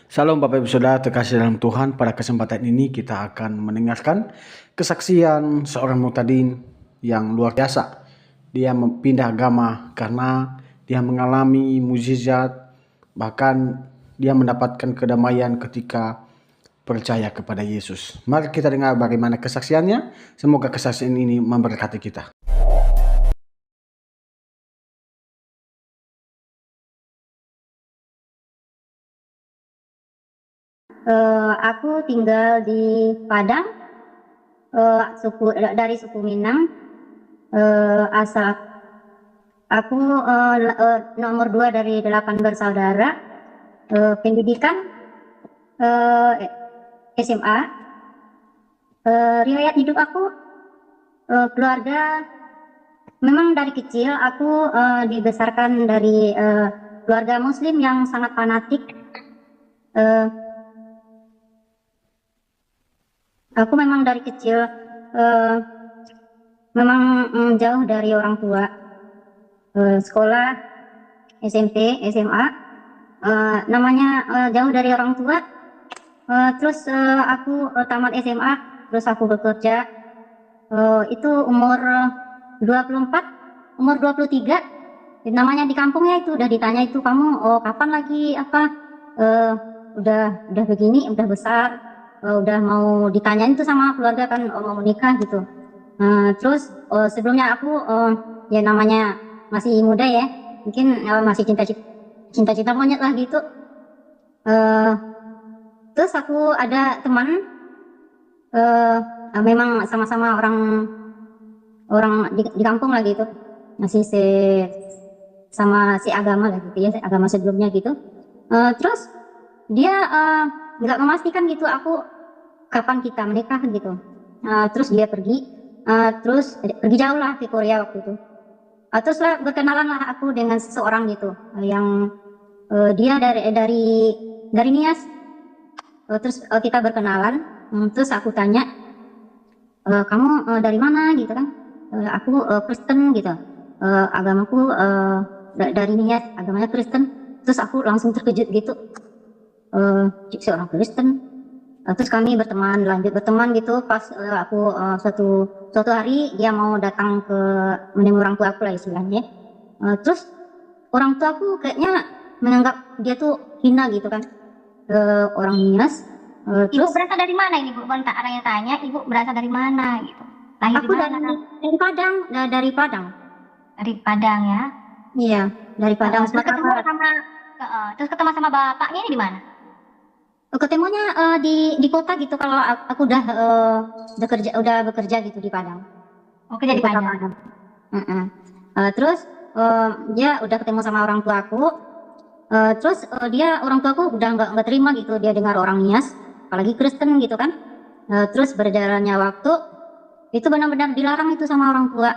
Salam Bapak Ibu Saudara terkasih dalam Tuhan. Pada kesempatan ini kita akan mendengarkan kesaksian seorang muhtadin yang luar biasa. Dia pindah agama karena dia mengalami mukjizat, bahkan dia mendapatkan kedamaian ketika percaya kepada Yesus. Mari kita dengar bagaimana kesaksiannya. Semoga kesaksian ini memberkati kita. Aku tinggal di Padang, dari suku Minang. Asal aku nomor 2 dari 8 bersaudara. Pendidikan SMA. Riwayat hidup aku, keluarga, memang dari kecil aku dibesarkan dari keluarga Muslim yang sangat fanatik. Aku memang dari kecil memang jauh dari orang tua. Sekolah SMP, SMA, namanya jauh dari orang tua. Terus aku tamat SMA, terus aku bekerja. Itu umur 24, umur 23, namanya di kampungnya itu udah ditanya itu, kamu kapan lagi udah begini, udah besar, udah mau ditanyain tuh sama keluarga kan, mau menikah gitu. Terus sebelumnya aku ya namanya masih muda ya, mungkin masih cinta-cinta monyet lah gitu. Terus aku ada teman, memang sama-sama orang di kampung lah gitu, masih sama si agama lah gitu ya, agama sebelumnya gitu. Terus dia nggak memastikan gitu aku kapan kita menikah gitu. Terus dia pergi, terus pergi jauh lah ke Korea waktu itu. Terus lah berkenalan lah aku dengan seseorang gitu, yang dia dari Nias. Terus kita berkenalan. Terus aku tanya, kamu dari mana gitu kan? Aku Kristen gitu. Agamaku dari Nias, agamanya Kristen. Terus aku langsung terkejut gitu. Seorang Kristen. Terus kami lanjut berteman gitu. Pas aku suatu hari dia mau datang ke menemui orang tua aku lah istilahnya. Terus orang tua aku kayaknya menganggap dia tuh hina gitu kan, orang Nias. Ibu berasal dari mana ini, Bu? Boleh tanya, Ibu berasal dari mana gitu? Lahir aku di mana? dari Padang, dari Padang. Dari Padang ya. Iya, dari Padang Terus Sumatera ketemu Barat. sama bapaknya ini di mana? Ketemunya di kota gitu, kalau aku udah bekerja gitu di Padang. Oke, jadi Kota Padang. Terus dia udah ketemu sama orang tua aku. Terus orang tuaku udah nggak terima gitu dia dengar orang Nias, apalagi Kristen gitu kan. Terus berjalannya waktu itu benar-benar dilarang itu sama orang tua,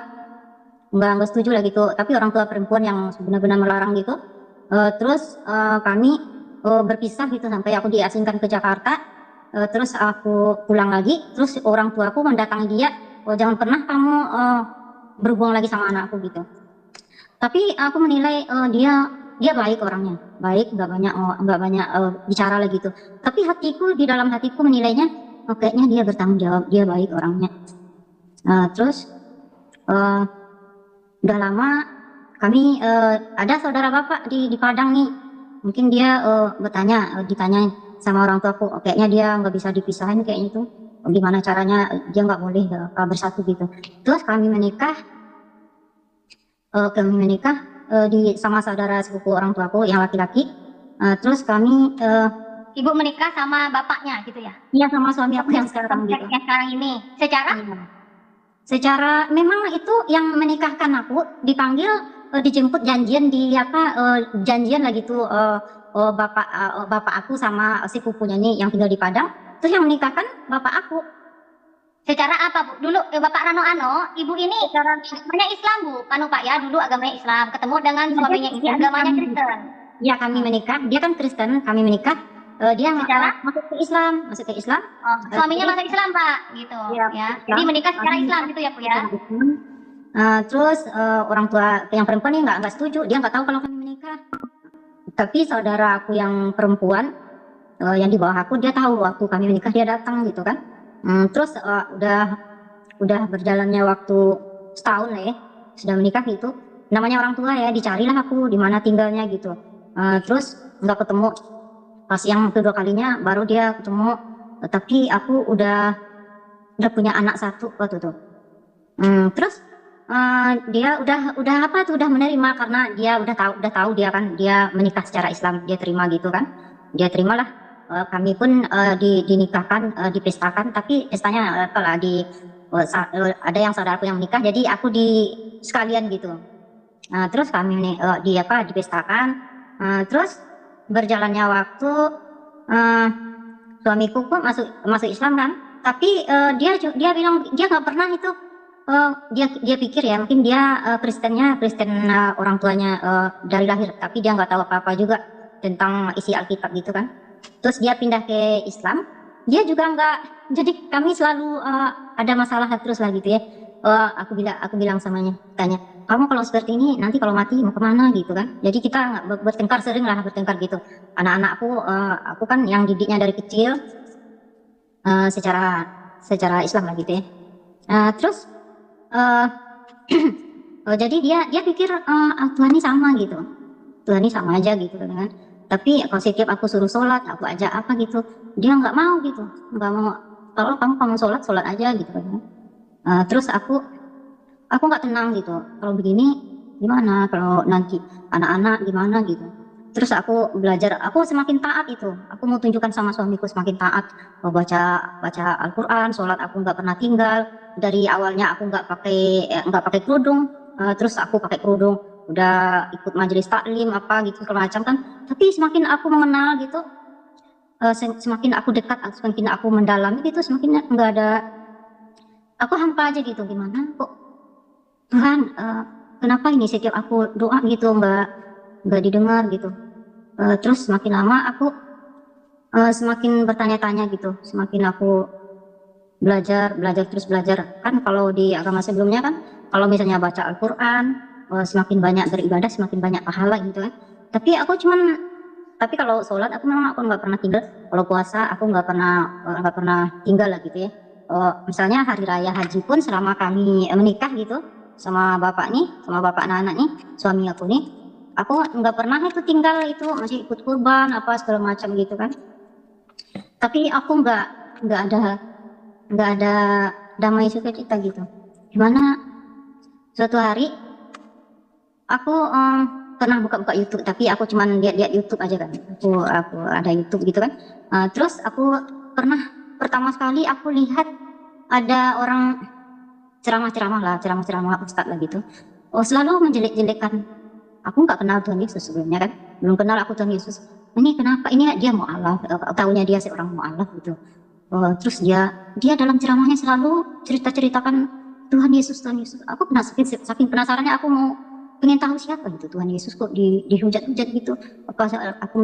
nggak setuju lah gitu. Tapi orang tua perempuan yang benar-benar melarang gitu. Terus kami berpisah gitu sampai aku diasingkan ke Jakarta. Terus aku pulang lagi, terus orang tuaku mendatangi dia, jangan pernah kamu berhubung lagi sama anakku gitu. Tapi aku menilai dia baik orangnya, baik, nggak banyak bicara lah gitu. Tapi di dalam hatiku menilainya, kayaknya dia bertanggung jawab, dia baik orangnya. Terus udah lama kami ada saudara bapak di Padang nih, mungkin dia ditanyain sama orang tuaku, kayaknya dia nggak bisa dipisahin kayaknya itu, gimana caranya dia nggak boleh bersatu gitu. Terus kami menikah sama saudara sepupu orang tuaku yang laki-laki. Terus kami Ibu menikah sama bapaknya gitu ya? Iya, sama suami aku yang sekarang gitu. Yang sekarang ini. Secara memang itu yang menikahkan aku dipanggil, dijemput janjian janjian lah gitu, bapak aku sama si pupunya nih yang tinggal di Padang. Terus yang menikahkan bapak aku. Secara apa, Bu? Dulu Bapak Rano Ibu ini agamanya Islam, Bu. Pak ya, dulu agamanya Islam. Ketemu dengan suaminya ini agamanya Kristen. Ya, kami menikah. Dia kan Kristen, kami menikah. Dia masuk ke Islam. Suaminya masuk Islam, Pak, gitu ya. Jadi menikah secara Islam gitu ya, Bu ya. Terus orang tua yang perempuan ini nggak setuju, dia nggak tahu kalau kami menikah. Tapi saudara aku yang perempuan yang di bawah aku dia tahu waktu kami menikah dia datang gitu kan. Terus udah berjalannya waktu setahun lah ya, sudah menikah gitu. Namanya orang tua ya, dicarilah aku di mana tinggalnya gitu. Terus nggak ketemu. Pas yang kedua kalinya baru dia ketemu, tapi aku udah punya anak satu waktu itu. Terus dia udah apa tuh, udah menerima karena dia udah tahu dia kan dia menikah secara Islam, dia terima gitu kan. Dia terimalah. Kami pun dinikahkan, dipestakan, tapi pestanya apalah ada yang saudaraku yang menikah, jadi aku di sekalian gitu. Terus kami nih dipestakan. Terus berjalannya waktu, suamiku pun masuk Islam kan, tapi dia bilang dia nggak pernah itu. Dia pikir ya mungkin dia Kristen orang tuanya dari lahir, tapi dia nggak tahu apa-apa juga tentang isi Alkitab gitu kan. Terus dia pindah ke Islam, dia juga nggak, jadi kami selalu ada masalah terus lah gitu ya. Aku bilang tanya, kamu kalau seperti ini nanti kalau mati mau kemana gitu kan. Jadi kita nggak bertengkar, sering lah bertengkar gitu. Anak-anakku, aku kan yang didiknya dari kecil secara Islam lah gitu ya. Terus jadi dia pikir Tuhan ini sama gitu, Tuhan ini sama aja gitu kan. Tapi kalau setiap aku suruh sholat, aku ajak apa gitu, dia nggak mau gitu, nggak mau. Kalau kamu sholat aja gitu kan. Terus aku nggak tenang gitu, kalau begini gimana, kalau nanti anak-anak gimana gitu. Terus aku belajar, aku semakin taat itu, aku mau tunjukkan sama suamiku semakin taat, mau baca Al-Quran, sholat aku nggak pernah tinggal. Dari awalnya aku nggak pakai kerudung, terus aku pakai kerudung, udah ikut majelis taklim apa gitu segala macam kan. Tapi semakin aku mengenal gitu, semakin aku dekat, semakin aku mendalami gitu, semakin nggak ada, aku hampa aja gitu. Gimana kok Tuhan, kenapa ini setiap aku doa gitu nggak didengar gitu. Terus semakin lama aku semakin bertanya-tanya gitu, semakin aku belajar kan. Kalau di agama sebelumnya kan kalau misalnya baca Al-Quran, semakin banyak beribadah semakin banyak pahala gitu kan. Tapi kalau sholat aku memang aku nggak pernah tinggal, kalau puasa aku nggak pernah tinggal lah gitu ya. Misalnya hari raya haji pun selama kami menikah gitu sama bapak anak-anak nih, suami aku nih, aku nggak pernah itu tinggal, itu masih ikut kurban apa segala macam gitu kan. Tapi aku nggak ada damai sukacita gitu. Gimana suatu hari aku pernah buka YouTube, tapi aku cuman lihat YouTube aja kan. Aku ada YouTube gitu kan. Terus aku pernah pertama sekali aku lihat ada orang ceramah ustadz lah gitu. Selalu menjelek-jelekan. Aku nggak kenal Tuhan Yesus sebelumnya kan, belum kenal aku Tuhan Yesus. Ini kenapa? Ini dia mu'alaf, tahunya dia seorang mu'alaf gitu. Terus dia dalam ceramahnya selalu ceritakan Tuhan Yesus. Aku saking penasarannya, aku mau pengen tahu siapa gitu Tuhan Yesus, kok dihujat-hujat gitu. Aku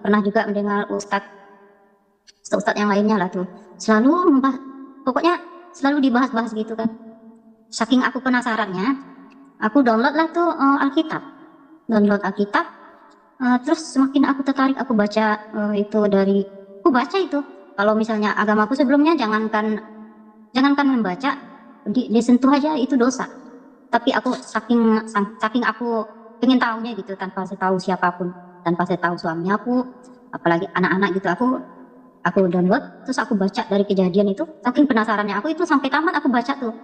pernah juga mendengar ustadz yang lainnya lah tuh selalu pokoknya selalu dibahas gitu kan. Saking aku penasarannya, aku download lah tuh Alkitab. Terus semakin aku tertarik, aku baca itu. Kalau misalnya agamaku sebelumnya, jangankan membaca, disentuh aja itu dosa. Tapi aku saking aku pengen tahunya gitu, tanpa saya tahu siapapun, tanpa saya tahu suami aku, apalagi anak-anak gitu, aku download, terus aku baca dari kejadian itu. Saking penasarannya aku itu, sampai tamat aku baca tuh.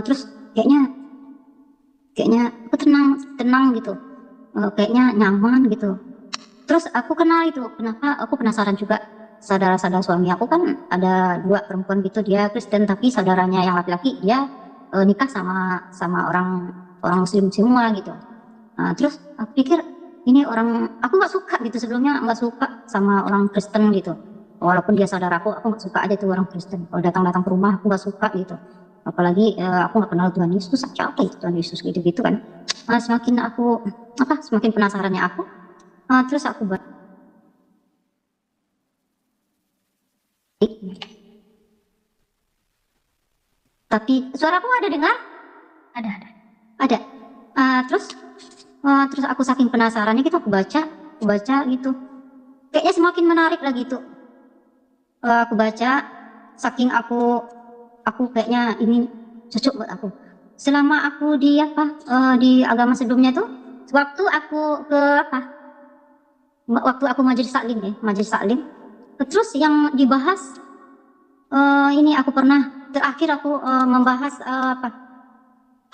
Terus kayaknya aku tenang gitu, kayaknya nyaman gitu. Terus aku kenal itu, kenapa aku penasaran juga. Saudara-saudara suami aku kan ada 2 perempuan gitu, dia Kristen, tapi saudaranya yang laki-laki dia nikah sama orang Muslim semua gitu. Terus aku pikir ini aku nggak suka gitu, sebelumnya nggak suka sama orang Kristen gitu. Walaupun dia saudaraku, aku nggak suka aja tuh orang Kristen. Kalau datang ke rumah aku nggak suka gitu. Apalagi aku nggak kenal Tuhan Yesus, siapa itu Tuhan Yesus gitu kan. Semakin penasarannya aku, terus aku tapi suaraku ada dengar? Ada. Terus aku saking penasarannya gitu, aku baca gitu. Kayaknya semakin menarik lah gitu. Aku baca, saking aku kayaknya ini cocok buat aku. Selama aku di di agama sebelumnya tuh, waktu aku ke waktu aku majelis taklim, terus yang dibahas ini aku pernah terakhir aku membahas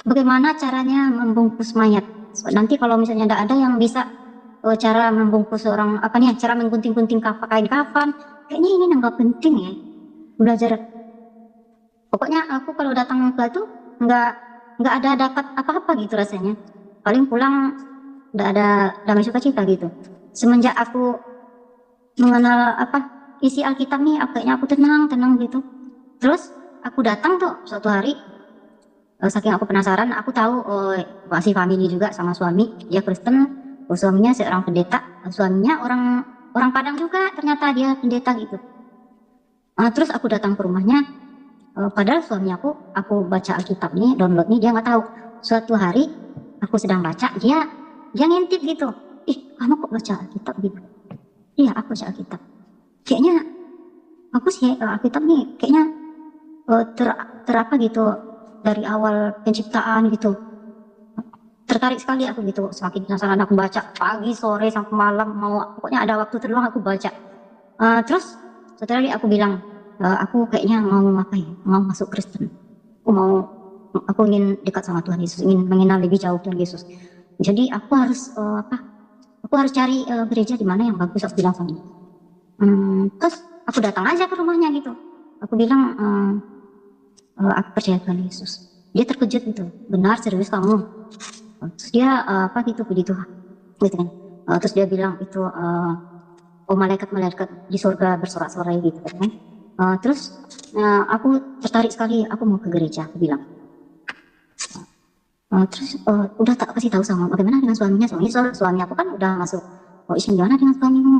bagaimana caranya membungkus mayat. Nanti kalau misalnya tidak ada yang bisa cara membungkus orang cara menggunting-gunting kain kafan, kayaknya ini nggak penting ya belajar. Pokoknya aku kalau datang ke itu nggak nggak ada dapat apa-apa gitu rasanya. Paling pulang nggak ada damai sukacita gitu. Semenjak aku mengenal isi Alkitab nih, kayaknya aku tenang gitu. Terus aku datang tuh suatu hari, saking aku penasaran, aku tahu masih family juga sama suami, dia Kristen, suaminya seorang pendeta, suaminya orang Padang juga, ternyata dia pendeta gitu. Terus aku datang ke rumahnya, padahal suami aku baca Alkitab nih, download nih, dia nggak tahu. Suatu hari aku sedang baca, dia ngintip gitu, ih kamu kok baca Alkitab gitu? Iya aku baca Alkitab. Kayaknya aku sih Alkitab nih kayaknya terapa gitu dari awal penciptaan gitu. Tertarik sekali aku gitu, semakin penasaran aku baca pagi, sore, sampai malam, pokoknya ada waktu terluang aku baca. Terus setelah aku bilang, aku kayaknya mau mau masuk Kristen. Aku ingin dekat sama Tuhan Yesus, ingin mengenal lebih jauh Tuhan Yesus. Jadi aku harus aku harus cari gereja di mana yang bagus, aku bilang sama dia. Terus aku datang aja ke rumahnya gitu. Aku bilang, aku percaya Tuhan Yesus. Dia terkejut gitu, benar serius kamu? Terus dia gitu kan. Terus dia bilang itu malaikat di surga bersorak-sorai gitu kan. Terus aku tertarik sekali, aku mau ke gereja, aku bilang. Terus udah tak kasih tahu sama bagaimana dengan suaminya. Suami aku kan udah masuk. Gimana dengan suamimu?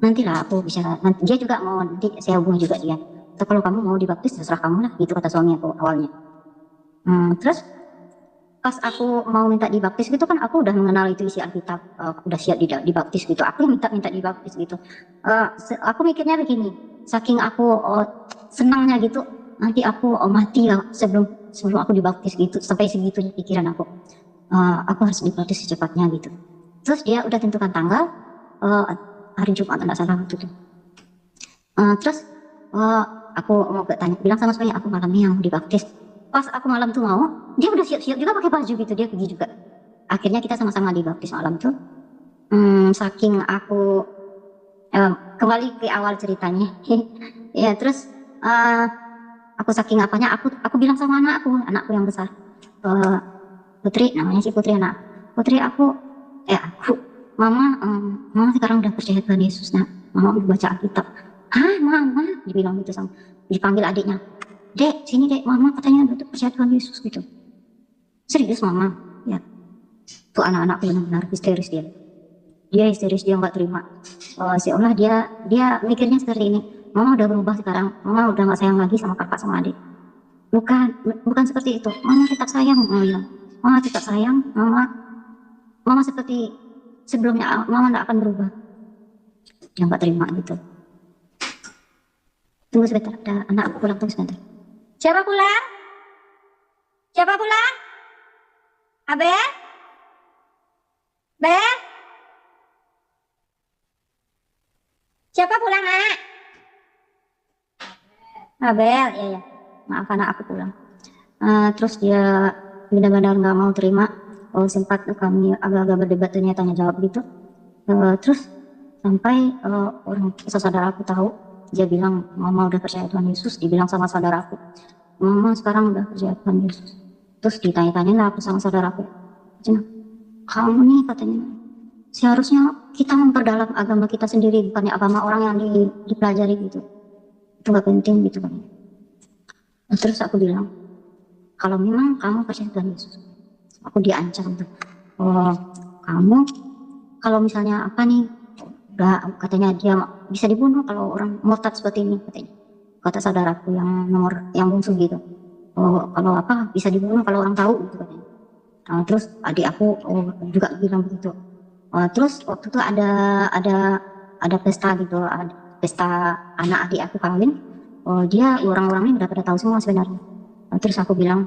Nantilah aku bisa, nanti dia juga mau, nanti saya hubungi juga dia. Atau kalau kamu mau dibaptis terserah kamu lah, gitu kata suami aku awalnya. Terus pas aku mau minta dibaptis gitu kan, aku udah mengenal itu isi Alkitab, udah siap dibaptis gitu. Aku yang minta dibaptis gitu. Aku mikirnya begini, saking aku senangnya gitu, nanti aku mati lah sebelum aku dibaptis gitu. Sampai segitunya pikiran aku. Aku harus dibaptis secepatnya gitu. Terus dia udah tentukan tanggal, hari Jumat enggak salah waktu itu. Terus aku mau tanya, bilang sama suami aku malamnya yang dibaptis. Pas aku malam tuh mau, dia udah siap-siap juga pakai baju gitu, dia pergi juga. Akhirnya kita sama-sama dibaptis malam tuh. Saking aku kembali ke awal ceritanya. Ya terus aku saking apanya, aku bilang sama anakku yang besar, Putri, namanya si Putri, Putri aku Mama sekarang udah percaya Tuhan Yesus, Mama udah baca Alkitab. Mama, dibilang gitu sama, dipanggil adiknya, Dek, sini Dek, Mama katanya udah percaya Tuhan Yesus gitu. Serius Mama? Ya. Tuh anak-anakku benar-benar histeris dia. Dia histeris, dia nggak terima. Seolah dia mikirnya seperti ini, Mama udah berubah sekarang, Mama udah nggak sayang lagi sama kakak sama adik. Bukan seperti itu. Mama tetap sayang, Mama tetap sayang, Mama seperti sebelumnya, Mama nggak akan berubah. Dia nggak terima gitu. Tunggu sebentar, ada anak aku pulang, tunggu sebentar. Siapa pulang? Abel? Bel? Siapa pulang, Nak? Abel, ya. Maaf, anak aku pulang. Terus dia benar-benar nggak mau terima. Sempat kami agak-agak berdebat, tanya jawab gitu. Terus sampai orang saudara aku tahu, dia bilang Mama udah percaya Tuhan Yesus. Dibilang sama saudara aku, Mama sekarang udah percaya Tuhan Yesus. Terus ditanya-tanya lah aku sama saudara aku, kamu nih katanya seharusnya kita memperdalam agama kita sendiri, bukannya agama orang yang dipelajari gitu. Itu gak penting gitu kan. Terus aku bilang, kalau memang kamu percaya Tuhan Yesus, aku diancam tuh, kamu kalau misalnya katanya dia bisa dibunuh kalau orang murtad seperti ini, katanya. Kata saudaraku yang bungsu gitu, kalau bisa dibunuh kalau orang tahu gitu katanya. Terus adik aku juga bilang begitu. Terus waktu itu ada pesta gitu, pesta anak adik aku kawin, dia orang-orangnya udah pada tahu semua sebenarnya. Terus aku bilang,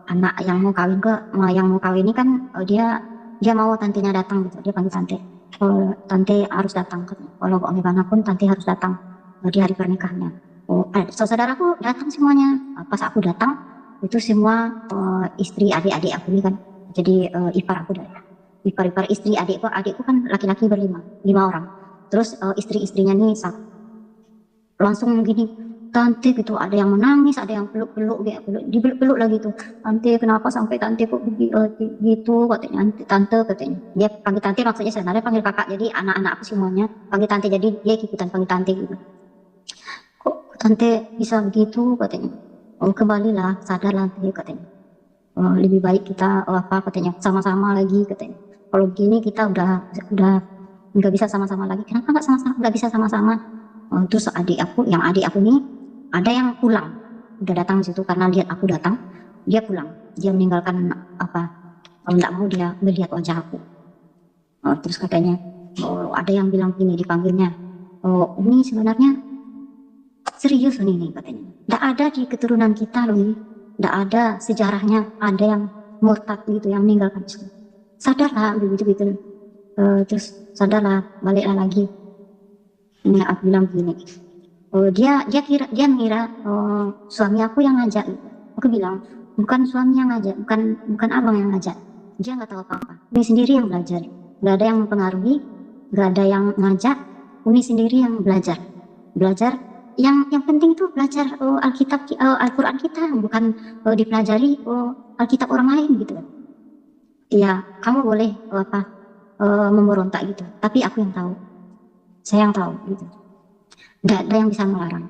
anak yang mau kawin ini kan dia mau tantenya datang gitu. Dia panggil tante, tante harus datang, kalau bagaimanapun tante harus datang di hari pernikahannya. Saudaraku datang semuanya. Pas aku datang itu semua istri adik-adik aku ini kan, jadi ipar aku dari ipar istri adikku kan laki-laki lima orang. Terus istri-istrinya nih langsung gini, tante gitu, ada yang menangis, ada yang peluk-peluk, dipeluk-peluk lagi tuh. Tante, kenapa sampai tante kok gitu, katanya. Tante katanya, dia panggil tante, maksudnya sebenarnya panggil kakak, jadi anak-anak aku semuanya panggil tante, jadi dia ikutan panggil tante gitu. Kok tante bisa begitu, katanya. Kembalilah, sadarlah tante, katanya. Lebih baik kita katanya sama-sama lagi, katanya. Kalau begini kita udah nggak bisa sama-sama lagi. Kenapa nggak bisa sama-sama? Terus adik aku nih ada yang pulang, udah datang situ karena lihat aku datang, dia pulang, dia meninggalkan nggak mau dia melihat wajah aku. Terus katanya, ada yang bilang gini dipanggilnya, ini sebenarnya serius nih katanya, nggak ada di keturunan kita loh, nggak ada sejarahnya ada yang murtad gitu yang meninggalkan Islam. Sadarlah gitu. Terus sadarlah, baliklah lagi. Ini aku bilang begini, dia mengira suami aku yang ngajak. Aku bilang bukan suami yang ngajak, bukan abang yang ngajak. Dia nggak tahu apa-apa. Umi sendiri yang belajar, nggak ada yang mempengaruhi, nggak ada yang ngajak. Umi sendiri yang belajar. Yang penting tuh belajar Alkitab, Al-Quran kita, bukan dipelajari Alkitab orang lain gitu. Ya kamu boleh memberontak gitu, tapi aku yang tahu. Saya yang tahu gitu. Nggak ada yang bisa melarang.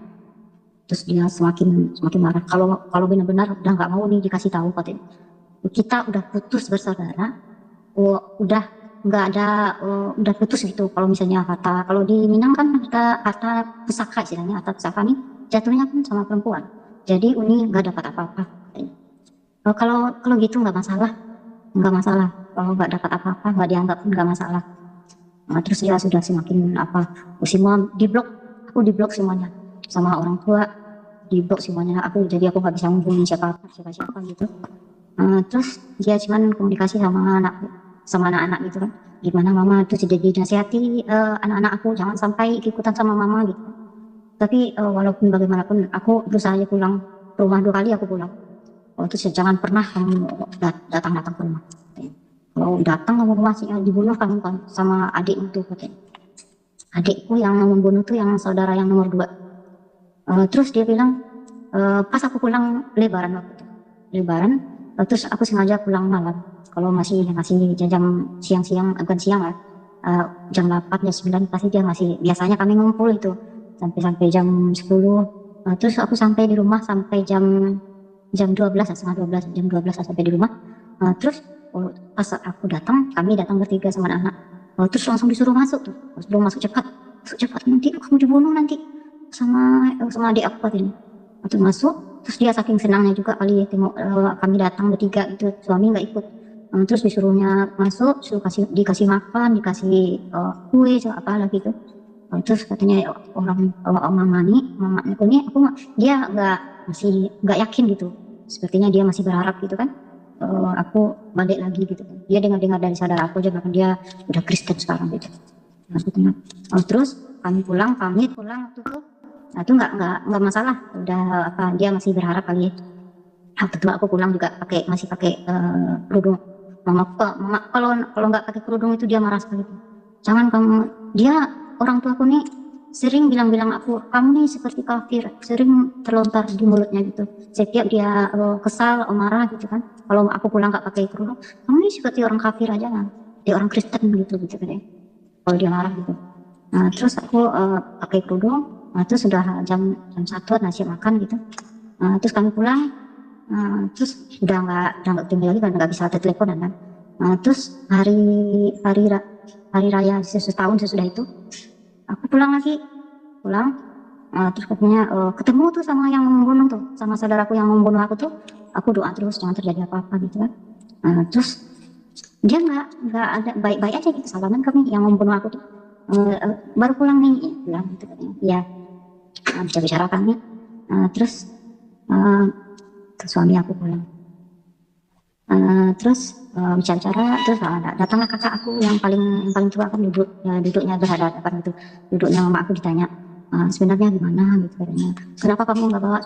Terus dia semakin marah. Kalau benar-benar udah nggak mau nih dikasih tahu, katanya. Kita udah putus bersaudara. Udah nggak ada, udah putus gitu. Kalau misalnya kalau di Minang kan kata pusaka istilahnya, kata pusaka nih jatuhnya kan sama perempuan. Jadi Uni nggak dapat apa-apa. Kalau gitu nggak masalah. Kalau nggak dapat apa-apa, nggak dianggap pun nggak masalah. Terus dia sudah semakin semua aku diblok semuanya sama orang tua, diblok semuanya. Jadi aku nggak bisa menghubungi siapa gitu. Terus dia cuman komunikasi sama anak-anak gitu kan, gimana mama tuh jadi dinasihati anak-anak aku jangan sampai ikutan sama mama gitu. Tapi walaupun bagaimanapun aku berusaha pulang ke rumah 2 kali aku pulang. Terus jangan pernah kamu datang ke rumah. Kalau datang ke rumah dibunuh kamu kan sama adik itu, katanya. Adikku yang membunuh tuh yang saudara yang nomor 2. Terus dia bilang pas aku pulang lebaran waktu itu. Terus aku sengaja pulang malam. Kalau masih jam siang-siang, bukan siang lah, jam 8 jam 9 pasti dia masih, biasanya kami ngumpul itu sampai jam 10. Terus aku sampai di rumah sampai jam 12 sampai di rumah. Terus pas aku kami datang bertiga sama anak. Terus langsung disuruh masuk tuh, sebelum masuk cepat nanti kamu dibunuh nanti sama adik aku katanya. Terus masuk, terus dia saking senangnya juga kali ya tengok kami datang bertiga itu, suami nggak ikut. Terus disuruhnya masuk, dikasih makan, dikasih kue apa lagi gitu. Terus katanya mamanya dia masih nggak yakin gitu, sepertinya dia masih berharap gitu kan. Aku balik lagi gitu kan. Dia dengar dari saudara aku aja bahkan dia udah Kristen sekarang gitu. Terus kami pamit pulang waktu itu. Nah itu nggak masalah, udah dia masih berharap kali ya. Waktu itu aku pulang juga masih pakai kerudung. Mama kalau nggak pakai kerudung itu dia marah sekali. Jangan dia orang tuaku nih sering bilang aku, kamu nih seperti kafir, sering terlontar di mulutnya gitu. Setiap dia kesal, marah gitu kan. Kalau aku pulang nggak pakai kerudung, kamu nih seperti orang kafir aja kan, dia orang Kristen gitu kan ya. Kalau dia marah gitu. Nah terus aku pakai kerudung. Terus sudah jam 1 nasi makan gitu. Terus kami pulang. Terus udah nggak tinggal lagi kan, nggak bisa telepon kan. Terus hari raya setahun sesudah itu aku pulang. Terus katanya ketemu tuh sama yang membunuh tuh, sama saudaraku yang membunuh aku tuh. Aku doa terus jangan terjadi apa-apa gitu kan. Terus dia nggak ada, baik-baik aja gitu, salaman kami yang membunuh aku tuh. baru pulang nih, bilang gitu katanya. Ya, bicara-bicarakan nih. Terus suami aku pulang. Terus bicara-bicara, terus datanglah kakak aku yang paling tua kan duduknya berhadapan gitu, duduknya mama aku ditanya, sebenarnya gimana gitu katanya, kenapa kamu nggak bawa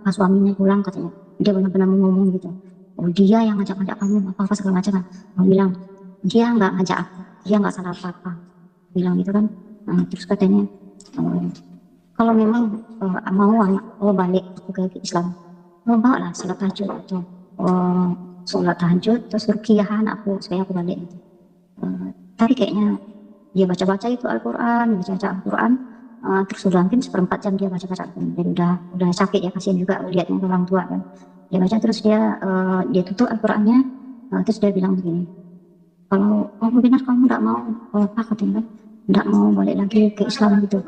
suaminya pulang katanya, dia benar-benar mau ngomong gitu, oh dia yang ngajak kamu apa segala macam kan, aku bilang dia nggak ngajak aku, dia nggak salah apa-apa, bilang gitu kan. Terus katanya, kalau memang mau balik aku ke Islam, bawa lah sholat tahajud atau sholat tahajud terus rukiahan aku supaya aku balik gitu. Tapi kayaknya dia baca-baca itu Al-Quran, terus udah mungkin seperempat jam dia baca-baca, jadi udah sakit ya, kasihan juga lihatnya orang tua kan. Dia baca terus dia tutup Al-Qurannya, terus dia bilang begini, kalau benar kamu tidak mau apa katanya, tidak mau balik lagi ke Islam gitu.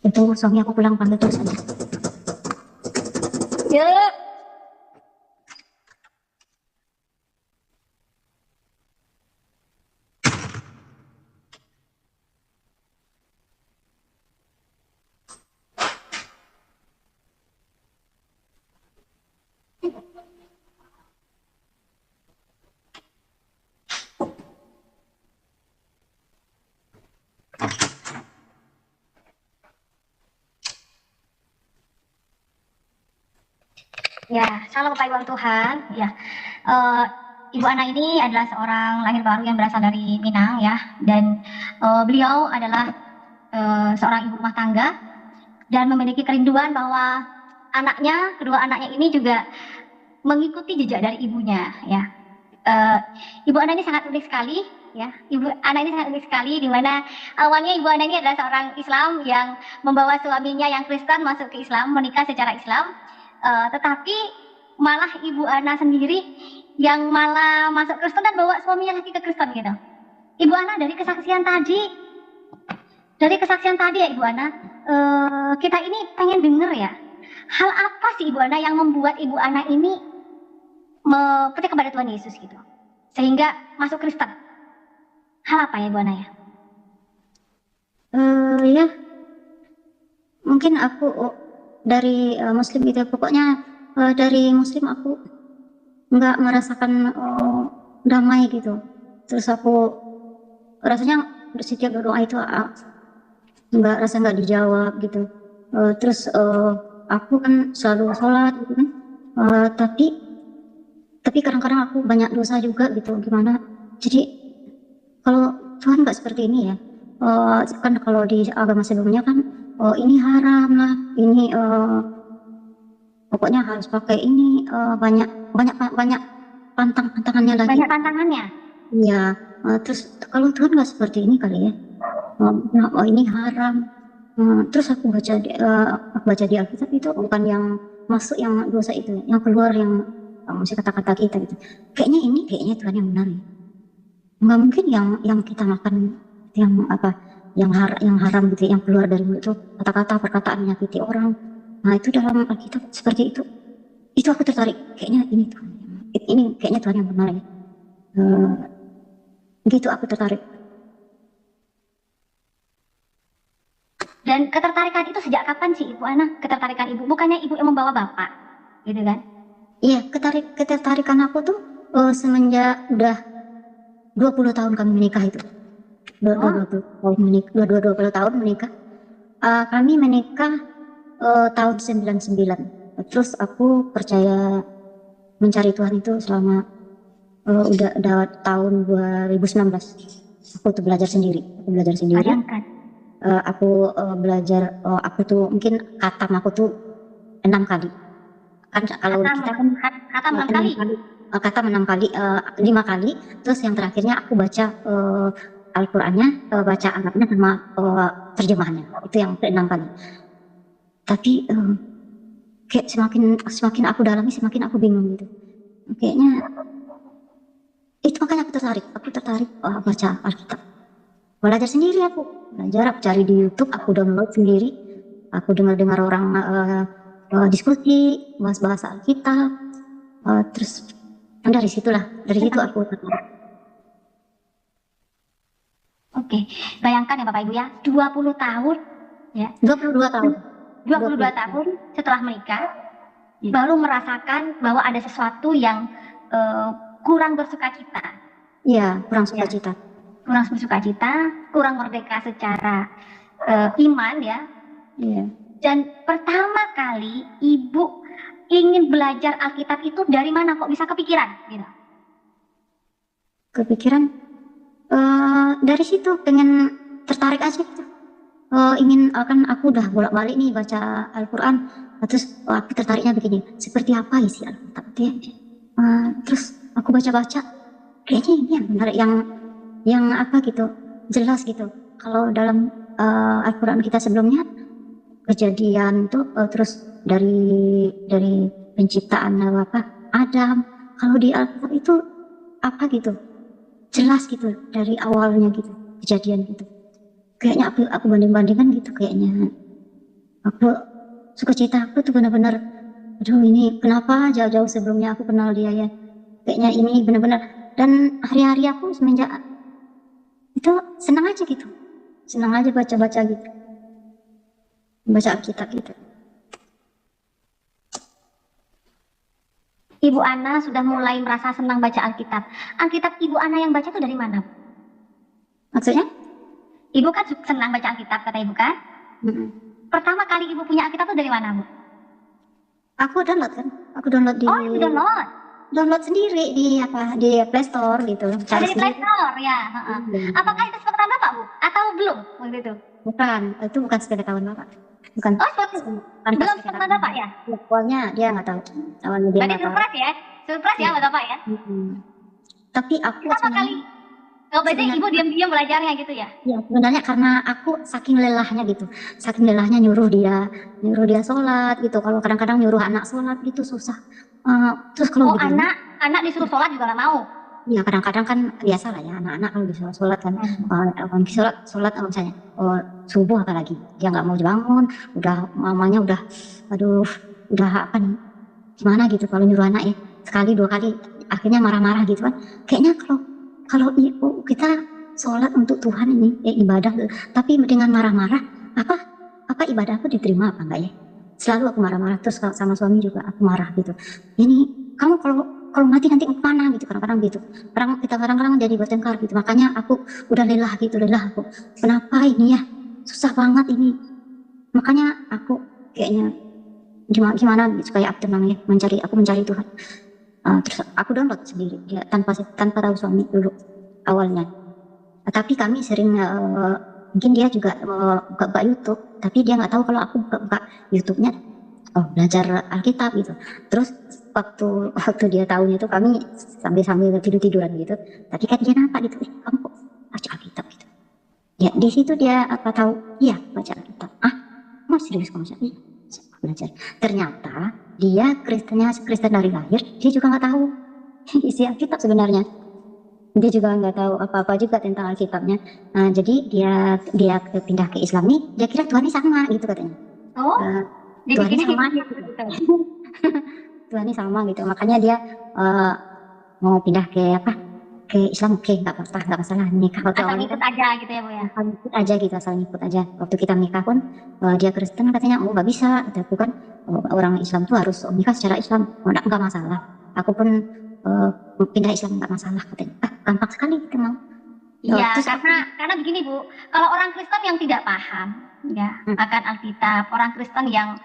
Itu suami aku pulang panggil terus aja. Ya. Ya, salam Bapak Ibu Tuhan. Ya, Ibu Ana ini adalah seorang lahir baru yang berasal dari Minang ya, dan beliau adalah seorang ibu rumah tangga dan memiliki kerinduan bahwa kedua anaknya ini juga mengikuti jejak dari ibunya ya. Ibu Ana ini sangat unik sekali ya. Ibu Ana ini sangat unik sekali, di mana awalnya Ibu Ana ini adalah seorang Islam yang membawa suaminya yang Kristen masuk ke Islam, menikah secara Islam. Tetapi malah Ibu Ana sendiri yang malah masuk Kristen dan bawa suaminya lagi ke Kristen gitu. Ibu Ana dari kesaksian tadi ya Ibu Ana, kita ini pengen denger ya, hal apa sih Ibu Ana yang membuat Ibu Ana ini percaya kepada Tuhan Yesus gitu, sehingga masuk Kristen? Hal apa ya Ibu Ana ya? Ya, mungkin aku dari Muslim gitu, pokoknya dari Muslim aku nggak merasakan damai gitu. Terus aku rasanya setiap berdoa itu nggak dijawab gitu. Terus aku kan selalu sholat gitu kan, tapi kadang-kadang aku banyak dosa juga gitu, gimana. Jadi kalau Tuhan nggak seperti ini ya, kan kalau di agama sebelumnya kan ini haram lah, ini pokoknya harus pakai ini, banyak pantangannya lagi. Banyak tantangannya. Iya, terus kalau Tuhan nggak seperti ini kali ya, ini haram. Terus aku baca di Alkitab itu bukan yang masuk yang dosa itu, yang keluar yang masih kata-kata kita gitu. Kayaknya Tuhan yang benar ya. Nggak mungkin yang kita makan yang haram gitu, yang keluar dari mulut itu kata-kata perkataan menyakiti orang. Nah itu dalam Alkitab seperti itu. Itu aku tertarik, kayaknya ini Tuhan. Ini kayaknya Tuhan yang benar ya. Gitu aku tertarik. Dan ketertarikan itu sejak kapan sih Ibu Ana? Ketertarikan Ibu, bukannya Ibu yang membawa Bapak, gitu kan? Iya, ketertarikan aku tuh semenjak udah 20 tahun kami menikah itu. 20 tahun menikah. Kami menikah tahun 99. Terus aku percaya mencari Tuhan itu selama udah tahun 2019. Aku tuh belajar sendiri. Bayangkan. Aku belajar, aku tuh mungkin khatam aku tuh 6 kali. Kan kalau kita kan khatam 6 kali. Khatam 6 kali, 5 kali. Terus yang terakhirnya aku baca Al-Qur'annya, baca Arabnya sama terjemahannya. Itu yang ke-6 kali. Tapi kayak semakin aku dalami semakin aku bingung gitu. Kayaknya itu makanya aku tertarik baca Alkitab. Belajar sendiri aku cari di YouTube, aku download sendiri, aku dengar orang diskusi, bahas Alkitab, terus dari situ aku tertarik. Oke, bayangkan ya Bapak Ibu ya, 20 tahun ya, 22 tahun. 22 tahun setelah menikah baru merasakan bahwa ada sesuatu yang kurang bersukacita. Iya, kurang sukacita. Kurang bersukacita, kurang merdeka secara iman ya. Iya. Dan pertama kali ibu ingin belajar Alkitab itu dari mana kok bisa kepikiran gitu? Kepikiran dari situ pengen tertarik aja gitu. Ingin kan aku udah bolak-balik nih baca Al-Quran, terus aku tertariknya begini, seperti apa isi Alkitab itu ya. Terus aku baca-baca, kayaknya ini yang benar, yang apa gitu, jelas gitu. Kalau dalam Al-Quran kita sebelumnya kejadian tuh terus dari penciptaan Adam, kalau di Alkitab itu apa gitu, jelas gitu dari awalnya gitu, kejadian gitu. Kayaknya aku banding-bandingkan gitu, kayaknya aku sukacita aku tuh benar-benar, aduh ini kenapa jauh-jauh sebelumnya aku kenal dia ya, kayaknya ini benar-benar. Dan hari-hari aku semenjak itu senang aja gitu, senang aja baca-baca gitu, baca Alkitab gitu. Ibu Ana sudah mulai merasa senang baca Alkitab. Alkitab Ibu Ana yang baca itu dari mana? Maksudnya? Ibu kan senang baca Alkitab, kata Ibu kan? Pertama kali Ibu punya Alkitab itu dari mana, Bu? Aku download kan, aku download di. Oh, Ibu download? Download sendiri di Play Store gitu. Dari Play Store ya. Apakah itu sepengetahuan Bapak, Bu? Atau belum waktu itu? Bukan, itu bukan sepengetahuan Bapak. Bukan. Oh, belum sepengetahuan Bapak ya? Awalnya dia nggak tahu. Awalnya dia berarti surprise ya? Surprise ya buat Bapak ya? Tapi aku pertama kali. Oh, berarti Ibu diam-diam belajarnya gitu ya? Ya, sebenarnya karena aku saking lelahnya gitu. Saking lelahnya nyuruh dia sholat gitu. Kalau kadang-kadang nyuruh anak sholat gitu susah. Terus kalau anak disuruh sholat juga nggak mau? Iya, kadang-kadang kan biasa lah ya, anak-anak kalau disuruh sholat kan. Sholat misalnya subuh apalagi, dia nggak mau bangun, udah mamanya udah apa nih, gimana gitu kalau nyuruh anak ya, sekali dua kali akhirnya marah-marah gitu kan. Kayaknya kalau kita sholat untuk Tuhan ini ibadah, tapi dengan marah-marah, apa ibadah aku diterima apa enggak ya? Selalu aku marah-marah, terus sama suami juga aku marah gitu. Ini kamu kalau mati nanti mau kemana gitu, kadang-kadang gitu. Kita kadang-kadang jadi bertengkar gitu. Makanya aku udah lelah aku. Kenapa ini ya? Susah banget ini. Makanya aku kayaknya gimana supaya aku tenang ya, mencari Tuhan. Terus aku download sendiri ya, tanpa tahu suami dulu awalnya. Tapi kami sering mungkin dia juga buka YouTube, tapi dia nggak tahu kalau aku buka YouTube-nya belajar Alkitab gitu. Terus waktu dia tahunya itu kami sambil tiduran gitu. Tadi kan dia nampak gitu, kamu kok baca Alkitab gitu. Ya di situ dia tahu, iya baca Alkitab. Mau serius kamu baca? Iya, belajar. Ternyata dia Kristen dari lahir, dia juga nggak tahu isi Alkitab sebenarnya. Dia juga nggak tahu apa-apa juga tentang Alkitabnya. Jadi dia pindah ke Islam nih, dia kira Tuhan ini sama gitu katanya. Oh, Tuhan ini sama gitu. Tuhan ini sama gitu. Makanya dia mau pindah ke Islam. Oke, nggak masalah nikah. Asal ngikut aja gitu ya Bu ya? Asal ngikut aja. Waktu kita nikah pun dia Kristen katanya, nggak bisa. Aku kan orang Islam tuh harus nikah secara Islam. Nggak masalah. Aku pun pindah Islam nggak masalah katanya. Gampang sekali kita mau. Iya, karena begini Bu, kalau orang Kristen yang tidak paham ya akan Alkitab, orang Kristen yang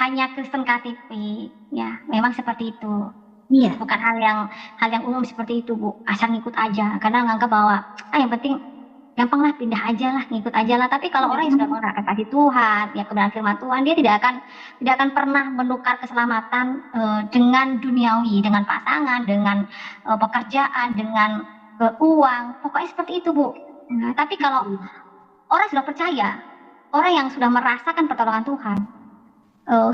hanya Kristen KTP ya, memang seperti itu. Iya. Bukan hal yang umum seperti itu Bu, asal ngikut aja, karena nganggap bahwa yang penting gampang lah, pindah aja lah, ngikut aja lah. Tapi kalau orang yang sudah mengenal kasih Tuhan, ya kebenaran firman Tuhan, dia tidak akan pernah menukar keselamatan dengan duniawi, dengan pasangan, dengan pekerjaan, dengan uang, pokoknya seperti itu Bu. Nah, tapi kalau orang sudah percaya, orang yang sudah merasakan pertolongan Tuhan,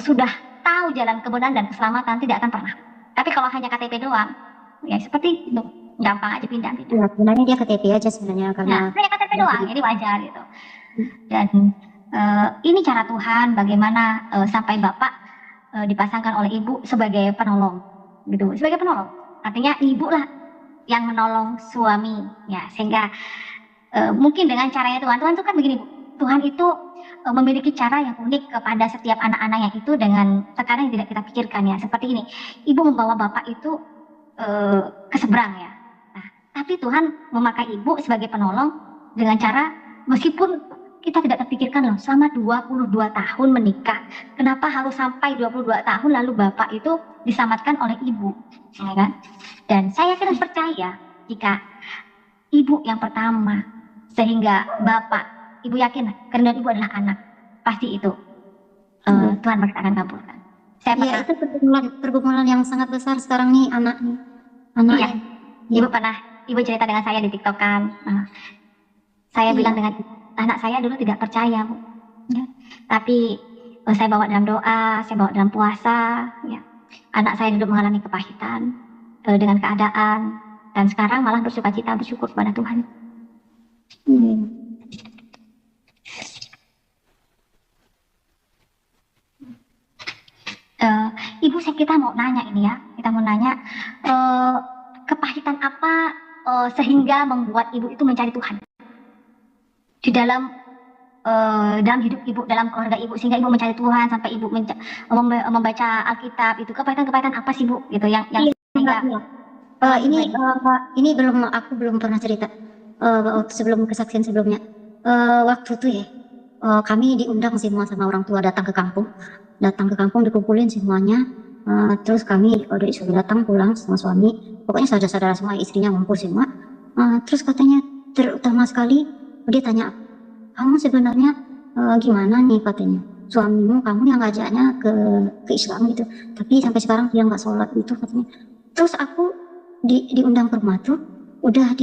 sudah tahu jalan kebenaran dan keselamatan, tidak akan pernah. Tapi kalau hanya KTP doang, ya seperti itu, gampang aja pindah. Ya, sebenarnya dia KTP aja sebenarnya, karena hanya KTP doang, jadi wajar gitu. Dan ini cara Tuhan bagaimana sampai Bapak dipasangkan oleh Ibu sebagai penolong, gitu. Sebagai penolong, artinya Ibu lah yang menolong suami, ya, sehingga mungkin dengan caranya Tuhan tuh kan begini Bu, Tuhan itu memiliki cara yang unik kepada setiap anak-anaknya itu dengan tekanan yang tidak kita pikirkan ya. Seperti ini, ibu membawa bapak itu ke seberang ya. Nah, tapi Tuhan memakai ibu sebagai penolong dengan cara meskipun kita tidak terpikirkan loh selama 22 tahun menikah, kenapa harus sampai 22 tahun lalu bapak itu diselamatkan oleh ibu, ya kan? Dan saya yakin percaya jika ibu yang pertama sehingga bapak, ibu yakin kerendahan ibu adalah anak, pasti itu Tuhan pasti akan kabulkan. Saya Iya, pernah, itu pergumulan yang sangat besar sekarang nih anak nih. Anak iya, ibu pernah, ibu cerita dengan saya di TikTok kan. Saya Iya. bilang dengan anak saya dulu tidak percaya, Bu. Ya. Tapi saya bawa dalam doa, saya bawa dalam puasa, ya. Anak saya dulu mengalami kepahitan dengan keadaan dan sekarang malah bersukacita bersyukur kepada Tuhan. Iya. Ibu, kita mau nanya ini ya, kita mau nanya kepahitan apa sehingga membuat ibu itu mencari Tuhan di dalam hidup ibu, dalam keluarga ibu, sehingga ibu mencari Tuhan sampai ibu membaca Alkitab. Itu kepahitan-kepahitan apa sih Bu, gitu yang Iya, sehingga ini aku belum pernah cerita sebelum kesaksian sebelumnya. Waktu itu ya, kami diundang semua sama orang tua datang ke kampung, dikumpulin semuanya. Terus kami udah disuruh datang pulang sama suami, pokoknya saudara-saudara semua, istrinya ngumpul semua. Terus katanya terutama sekali dia tanya, kamu sebenarnya gimana nih, katanya suamimu kamu yang ngajaknya ke Islam gitu, tapi sampai sekarang dia nggak sholat gitu katanya. Terus aku diundang ke rumah tuh udah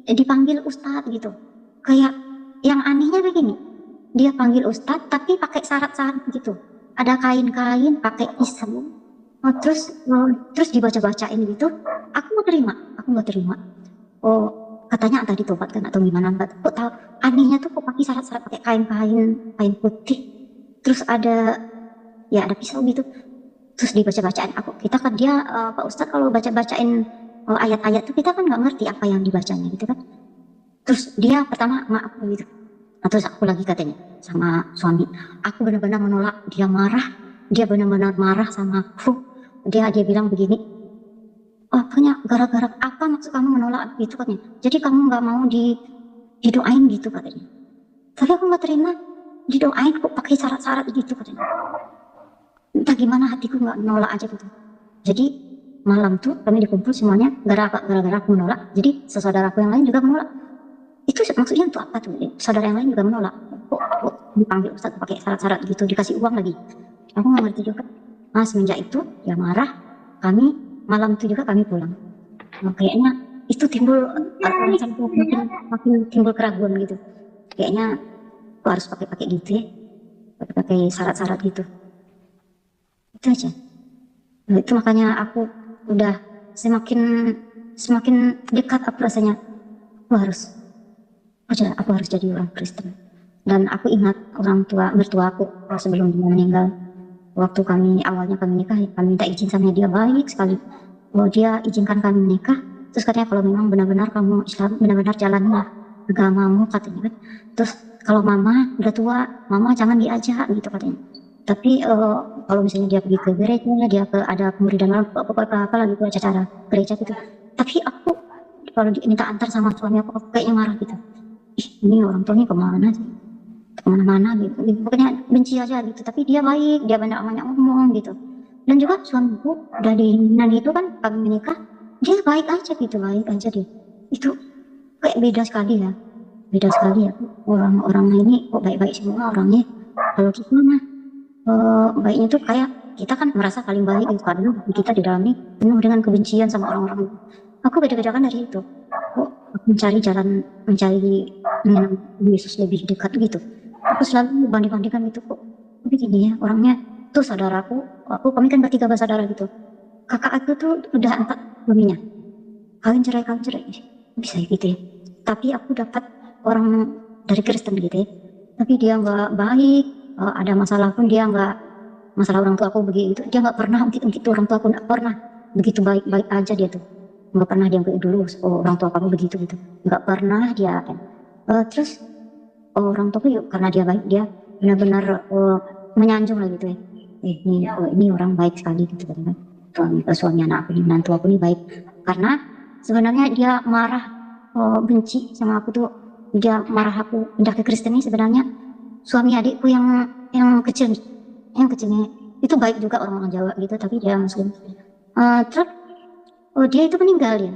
dipanggil ustadz gitu. Kayak yang anehnya begini, dia panggil ustadz tapi pakai syarat-syarat gitu, ada kain-kain pakai isem. Terus dibaca-bacain gitu. Aku nggak terima. Katanya entah ditobatkan atau gimana, kok tahu anehnya tuh kok pakai syarat-syarat pakai kain putih, terus ada pisau gitu, terus dibaca-bacain. Kita kan dia Pak Ustadz kalau bacain ayat-ayat tuh kita kan nggak ngerti apa yang dibacanya gitu kan. Terus dia pertama maaf gitu. Terus aku lagi katanya sama suami, aku benar-benar menolak. Dia benar-benar marah sama aku. Dia bilang begini, apanya gara-gara apa maksud kamu menolak gitu katanya, jadi kamu nggak mau didoain gitu katanya. Tapi aku nggak terima didoain kok pakai syarat-syarat gitu katanya. Entah gimana hatiku nggak nolak aja gitu. Jadi malam tuh kami dikumpul semuanya gara-gara aku menolak, jadi saudaraku yang lain juga menolak. Itu maksudnya untuk apa tuh? Saudara yang lain juga menolak, kok dipanggil Ustadz pakai syarat-syarat gitu, dikasih uang lagi. Aku nggak ngerti juga. Semenjak itu dia marah, kami malam itu juga kami pulang. Kayaknya itu timbul makin timbul keraguan gitu. Kayaknya aku harus pakai gitu ya, pakai syarat-syarat gitu. Itu aja. Itu makanya aku udah semakin dekat aku rasanya aku harus jadi orang Kristen. Dan aku ingat mertua aku sebelum dia meninggal, waktu awalnya kami nikah, kami minta izin sama dia baik sekali. Dia izinkan kami menikah. Terus katanya kalau memang benar-benar kamu Islam, benar-benar jalanilah agamamu katanya kan. Terus kalau mama udah tua, mama jangan diajak gitu katanya. Tapi kalau misalnya dia pergi ke gereja, dia ada pemuridan malam, pokoknya apa lagi acara gereja gitu. Tapi aku kalau diminta antar sama suami aku kayaknya marah gitu. Ini orang tuanya kemana sih? Kemana-mana gitu. Pokoknya benci aja gitu. Tapi dia baik, dia banyak ngomong gitu. Dan juga suamiku udah itu kan kami menikah, dia baik aja dia. Itu kayak beda sekali ya. Orang-orang ini kok baik-baik semua orangnya. Kalau kita mah baiknya tuh kayak kita kan merasa paling baik gitu, karena kita di dalam ini penuh dengan kebencian sama orang-orang. Aku beda-bedakan dari itu. Aku mencari dengan Yesus lebih dekat gitu. Aku selalu banding-bandingkan gitu, kok begini ya orangnya. Tuh saudaraku, kami kan bertiga bersaudara gitu. Kakak aku tuh udah 4 suaminya, kawin cerai, bisa gitu ya. Tapi aku dapat orang dari Kristen gitu ya. Tapi dia nggak baik, ada masalah pun dia nggak, masalah orang tua aku begitu, dia nggak pernah ungkit orang tua aku, nggak pernah. Begitu baik-baik aja dia tuh, nggak pernah dia dulu orang tua kamu begitu gitu, nggak pernah dia. Terus orang tuaku yuk, karena dia baik, dia benar-benar menyanjung lah gitu ya. Ini orang baik sekali gitu kan. Suami anak aku nih, menantu aku nih baik. Karena sebenarnya dia marah, benci sama aku tuh, dia marah aku pindah ke Kristen nih sebenarnya suami adikku yang kecil, yang kecilnya itu baik juga, orang Jawa gitu, tapi dia Muslim. Terus dia itu meninggal,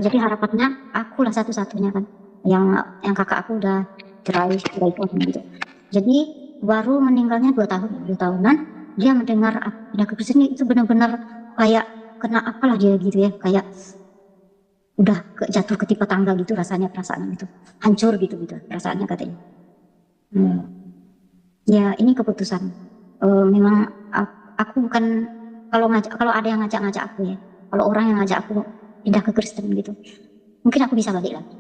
jadi harapannya aku lah satu-satunya kan, yang kakak aku udah cerai gitu. Jadi baru meninggalnya 2 tahunan dia mendengar aku pindah ke Kristen itu benar-benar kayak kena apalah dia gitu ya, kayak udah jatuh ketimpa tangga gitu rasanya, perasaan gitu hancur gitu perasaannya katanya. Ya ini keputusan. Memang aku bukan, kalau ada yang ngajak aku ya, kalau orang yang ngajak aku pindah ke Kristen gitu, mungkin aku bisa balik lagi.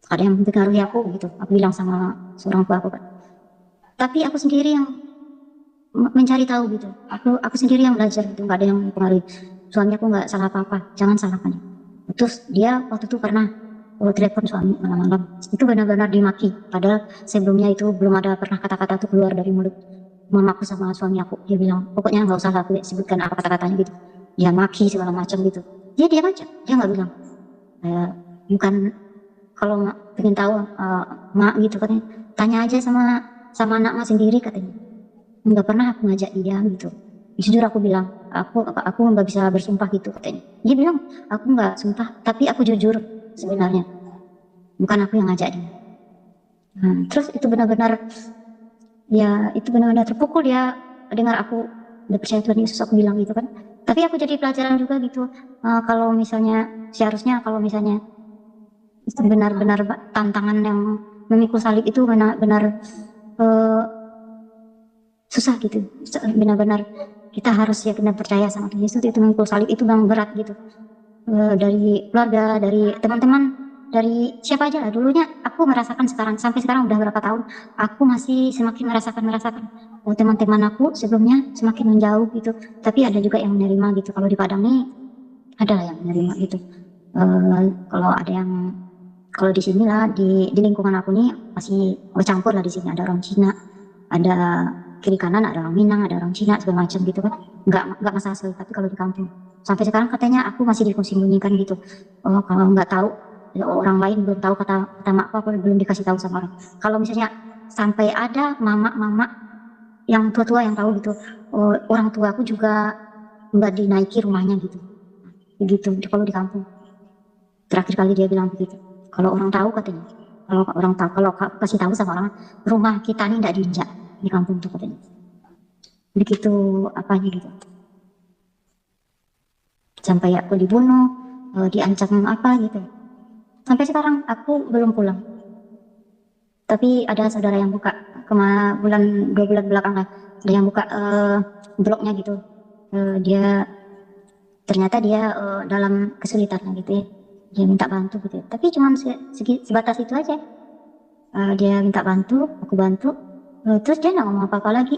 Ada yang mempengaruhi aku gitu, aku bilang sama seorang tua aku kan. Tapi aku sendiri yang mencari tahu gitu, aku sendiri yang belajar gitu, nggak ada yang mempengaruhi. Suami aku nggak salah apa-apa, jangan salahkan. Terus dia waktu itu pernah telepon suami malam-malam, itu benar-benar dimaki, padahal sebelumnya itu belum ada pernah kata-kata itu keluar dari mulut mamaku sama suami aku. Dia bilang pokoknya nggak usah aku sebutkan apa kata-katanya gitu, dia maki segala macam gitu. Dia diam aja, dia nggak bilang bukan, kalau pengen tahu mak gitu katanya, tanya aja sama anak mak sendiri katanya. Nggak pernah aku ngajak dia gitu. Jujur aku bilang, aku nggak bisa bersumpah gitu katanya. Dia bilang aku nggak sumpah, tapi aku jujur sebenarnya, bukan aku yang ngajak dia. Terus itu benar-benar, ya itu benar-benar terpukul dia dengar aku udah percaya Tuhan Yesus, aku bilang gitu kan. Tapi aku jadi pelajaran juga gitu, kalau misalnya seharusnya kalau misalnya itu benar-benar tantangan yang memikul salib itu benar-benar susah gitu, benar-benar kita harus ya benar percaya sama Tuhan Yesus. Itu memikul salib itu memang berat gitu, dari keluarga, dari teman-teman, dari siapa aja lah. Dulunya aku merasakan, sampai sekarang udah berapa tahun aku masih semakin merasakan teman-teman aku sebelumnya semakin menjauh gitu, tapi ada juga yang menerima gitu. Kalau di Padang nih ada yang menerima gitu. Kalau di sini lah, di lingkungan aku nih masih bercampur lah. Di sini ada orang Cina, ada kiri kanan ada orang Minang, ada orang Cina segala macam gitu kan, nggak masalah sekali. Tapi kalau di kampung sampai sekarang katanya aku masih disembunyikan gitu. Kalau nggak tahu, orang lain belum tahu kata mak apa belum dikasih tahu sama orang. Kalau misalnya sampai ada mama yang tua yang tahu gitu, orang tua aku juga nggak dinaiki rumahnya gitu. Kalau di kampung terakhir kali dia bilang begitu. Kalau orang tahu katanya, kalau kasih tahu sama orang, rumah kita nih nggak diinjak di kampung tuh katanya. Begitu apanya gitu. Sampai aku dibunuh, diancam apa gitu. Sampai sekarang aku belum pulang. Tapi ada saudara yang buka 2 bulan belakang lah, ada yang buka blognya gitu. Ternyata dia dalam kesulitan gitu ya. Dia minta bantu gitu. Tapi cuma sebatas itu aja. Dia minta bantu, aku bantu. Terus dia nggak ngomong apa-apa lagi.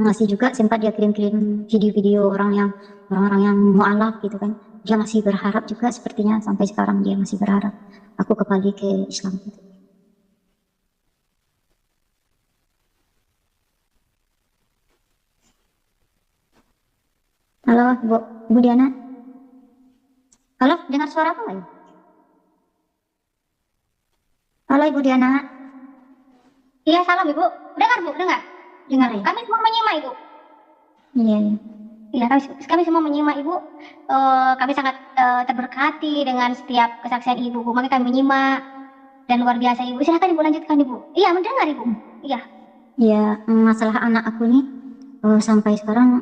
Masih juga sempat dia kirim-kirim video-video orang-orang yang mualaf gitu kan. Dia masih berharap juga, sepertinya sampai sekarang dia masih berharap aku kembali ke Islam gitu. Halo Bu Diana. Halo, dengar suara aku nggak ya? Halo Ibu Diana. Iya, salam Ibu. Dengar Bu, dengar. Dengar ya? Kami semua menyimak Ibu. Iya. Iya, kami semua menyimak Ibu. Kami sangat terberkati dengan setiap kesaksian Ibu. Makanya kami menyimak dan luar biasa Ibu. Silakan Ibu lanjutkan Ibu. Iya, mendengar Ibu. Iya. Ya, masalah anak aku nih sampai sekarang,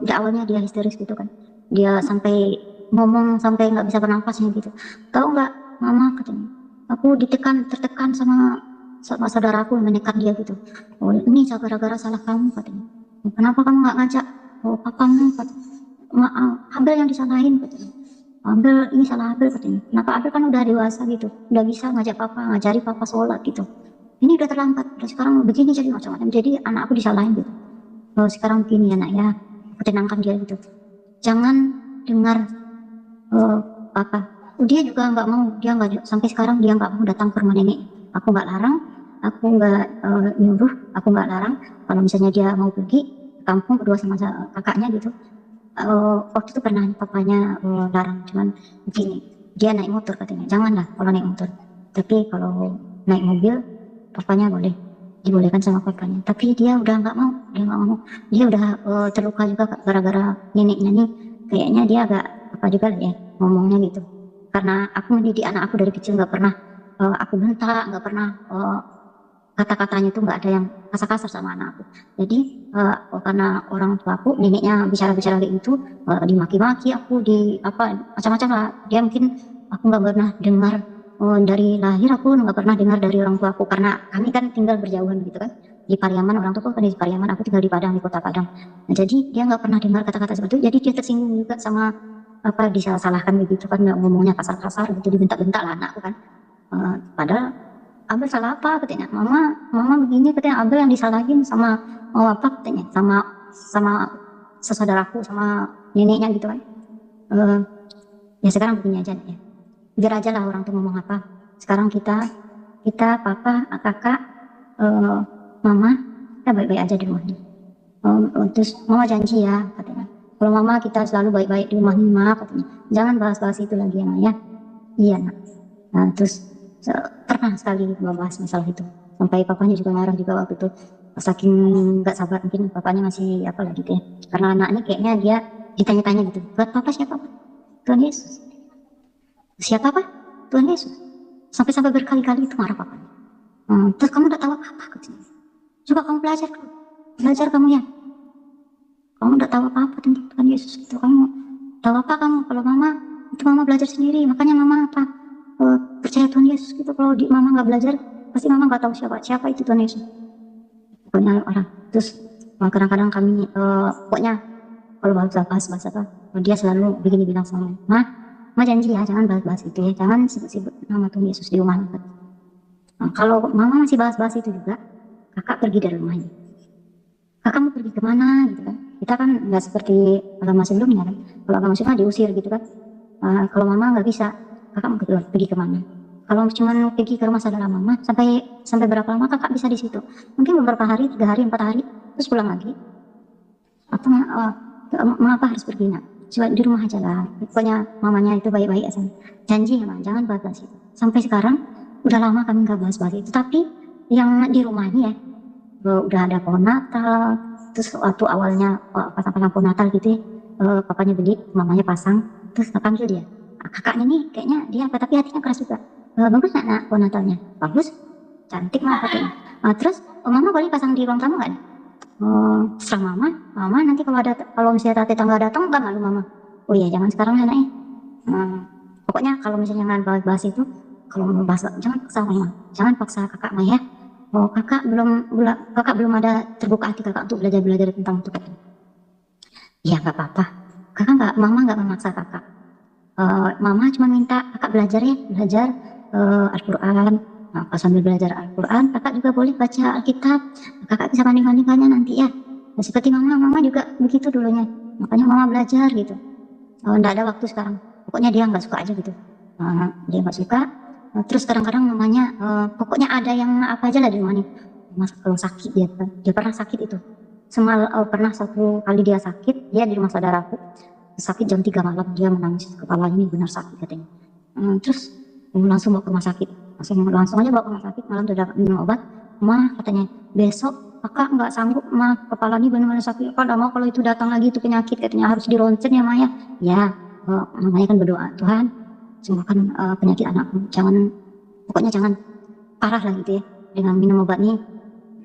di awalnya dia histeris gitu kan. Dia sampai ngomong sampai nggak bisa bernafasnya gitu. Tahu nggak, Mama katanya, aku tertekan sama saudaraku yang menekan dia gitu. Ini gara-gara salah kamu katanya. Kenapa kamu nggak ngajak papamu katanya. Abel yang disalahin katanya. Abel, ini salah Abel katanya. Kenapa Abel kan udah dewasa gitu, udah bisa ngajari papa sholat gitu. Ini udah terlambat, udah sekarang begini jadi macam-macam. Jadi anak aku disalahin gitu. Sekarang begini anak ya, aku tenangkan dia gitu. Jangan dengar dia juga nggak mau, dia nggak, sampai sekarang dia nggak mau datang ke rumah nenek. Aku nggak larang, aku nggak nyuruh, aku nggak larang. Kalau misalnya dia mau pergi ke kampung berdua sama kakaknya gitu, waktu itu pernah papanya larang, cuman begini, dia naik motor katanya, janganlah kalau naik motor, tapi kalau naik mobil papanya boleh, dibolehkan sama papanya. Tapi dia udah nggak mau, dia udah terluka juga gara-gara neneknya nih. Kayaknya dia agak apa juga lah ya ngomongnya gitu, karena aku mendidik anak aku dari kecil, nggak pernah aku bentak, nggak pernah kata-katanya tuh nggak ada yang kasar-kasar sama anak aku. Jadi karena orang tua aku, neneknya bicara-bicara kayak gitu, dimaki-maki aku, di apa macam-macam lah. Dia mungkin aku nggak pernah dengar, dari lahir aku nggak pernah dengar dari orang tua aku, karena kami kan tinggal berjauhan gitu kan, di Pariaman. Orang tua aku kan di Pariaman, aku tinggal di Padang, di kota Padang. Nah, jadi dia nggak pernah dengar kata-kata seperti itu, jadi dia tersinggung juga sama apa, disalah-salahkan begitu kan, ngomongnya kasar-kasar gitu, dibentak-bentak lah anakku kan. Padahal Abel salah apa katanya, mama begini katanya, Abel yang disalahin sama apa katanya, sama sesaudaraku, sama neneknya gitu kan. Ya sekarang begini aja ya, biar aja lah orang tuh ngomong apa. Sekarang kita papa, kakak, mama, kita baik-baik aja di rumahnya. Terus mama janji ya katanya, kalau mama kita selalu baik-baik di rumah nih ma katanya, jangan bahas-bahas itu lagi ya ma ya. Iya nak. Nah terus pernah sekali bahas masalah itu, sampai papanya juga marah juga waktu itu, saking nggak sabar mungkin papanya masih apa lah gitu ya, karena anak ini kayaknya dia ditanya-tanya gitu, buat papa siapa? Tuhan Yesus. Siapa pak? Tuhan Yesus. Sampai berkali-kali itu marah papanya. Terus kamu udah tahu apa katanya, coba kamu belajar kamu ya, kamu udah tahu apa tentang Tuhan Yesus itu, kamu tahu apa kamu? Kalau mama itu mama belajar sendiri, makanya mama apa percaya Tuhan Yesus gitu. Kalau mama nggak belajar, pasti mama nggak tahu siapa itu Tuhan Yesus. Pokoknya orang. Terus kadang-kadang kami pokoknya kalau bahas apa, dia selalu begini bilang sama ma janji ya jangan bahas itu ya, jangan sebut-sebut nama Tuhan Yesus di rumah. Nah, kalau mama masih bahas itu juga, kakak pergi dari rumahnya. Kakak mau pergi kemana gitu kan? Kita kan nggak seperti agama sebelumnya kan. Kalau agama sebelumnya diusir gitu kan. Kalau mama nggak bisa, kakak mau pergi kemana? Kalau cuma pergi ke rumah saudara mama, sampai berapa lama kakak bisa di situ? Mungkin beberapa hari, 3 hari, 4 hari, terus pulang lagi. Atau mengapa harus pergi nak? Coba di rumah aja lah. Pokoknya mamanya itu baik-baik aja. Janji ya ma, jangan bahas itu. Sampai sekarang udah lama kami nggak bahas itu. Tapi yang di rumah ini ya, udah ada pohon Natal. Terus waktu awalnya pasang pohon Natal gitu ya, papanya beli, mamanya pasang. Terus panggil dia, kakaknya nih kayaknya dia apa, tapi hatinya keras juga. Bagus nggak nak pohon Natalnya? Bagus, cantik mah katanya. Terus mama boleh pasang di ruang tamu nggak? Terserah mama nanti kalau misalnya tetangga datang nggak malu mama. Oh iya jangan sekarang ya nak ya. Pokoknya kalau misalnya nggak bahas itu, kalau mau bahas jangan paksa mama, jangan paksa kakak mah ya. Kakak belum ada terbuka hati kakak untuk belajar tentang itu. Iya nggak apa-apa, mama nggak memaksa kakak. Mama cuma minta kakak belajar Al-Quran. Nah, pas sambil belajar Al-Quran, kakak juga boleh baca Alkitab. Kakak bisa banding-bandingkannya nanti ya. Nah, seperti mama juga begitu dulunya. Makanya mama belajar gitu. Nggak ada waktu sekarang. Pokoknya dia nggak suka aja gitu. Dia nggak suka. Terus kadang-kadang mamanya, pokoknya ada yang apa aja lah di rumah nih. Mas kalau sakit dia pernah sakit itu. Pernah satu kali dia sakit, dia di rumah saudaraku. Sakit jam 3 malam, dia menangis, kepala ini benar sakit katanya. Terus langsung bawa ke rumah sakit, langsung aja bawa ke rumah sakit, malam udah dapat minum obat. Ma katanya, besok kakak nggak sanggup ma, kepala ini benar-benar sakit, kakak nggak mau kalau itu datang lagi itu penyakit, katanya harus dironsen ya Maya. Ya, namanya kan berdoa, Tuhan sembuhkan penyakit anakku, pokoknya jangan parah lah gitu ya, dengan minum obat nih,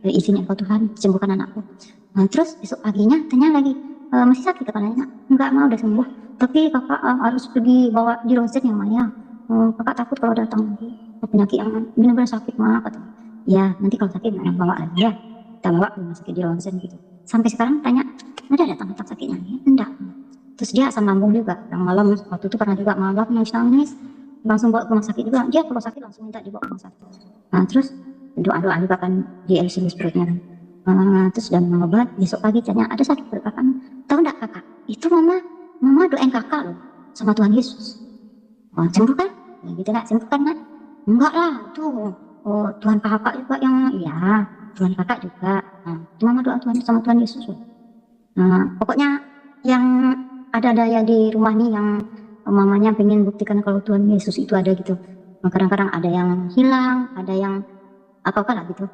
izin engkau Tuhan sembuhkan anakku. Terus besok paginya tanya lagi, masih sakit kepalanya? Enggak mau, udah sembuh, tapi kakak harus pergi bawa di ronsen ya Maya. Kakak takut kalau datang lagi penyakit yang benar-benar sakit mah katanya. Ya nanti kalau sakit bawa lagi ya, kita bawa ke rumah sakit di ronsen gitu. Sampai sekarang tanya, ada datang sakitnya? Enggak. Terus dia asam lambung juga, yang malam waktu itu pernah juga malam nangis, langsung bawa ke rumah sakit juga. Dia kalau sakit langsung minta dibawa ke rumah sakit. Terus doa juga kan di LCD perutnya kan. Terus dan obat, besok pagi tanya, ada sakit perut kakak? Tahu enggak kakak? Itu mama doain kakak loh sama Tuhan Yesus. Sembuh kan? Ya, gitu nak, sembuh kan nak? Enggak lah, tuh Tuhan kakak juga yang, ya Tuhan kakak juga. Itu mama doa Tuhan sama Tuhan Yesus. Pokoknya yang ada ya di rumah nih yang mamanya pengen buktikan kalau Tuhan Yesus itu ada gitu. Kadang-kadang ada yang hilang, ada yang apa lah gitu.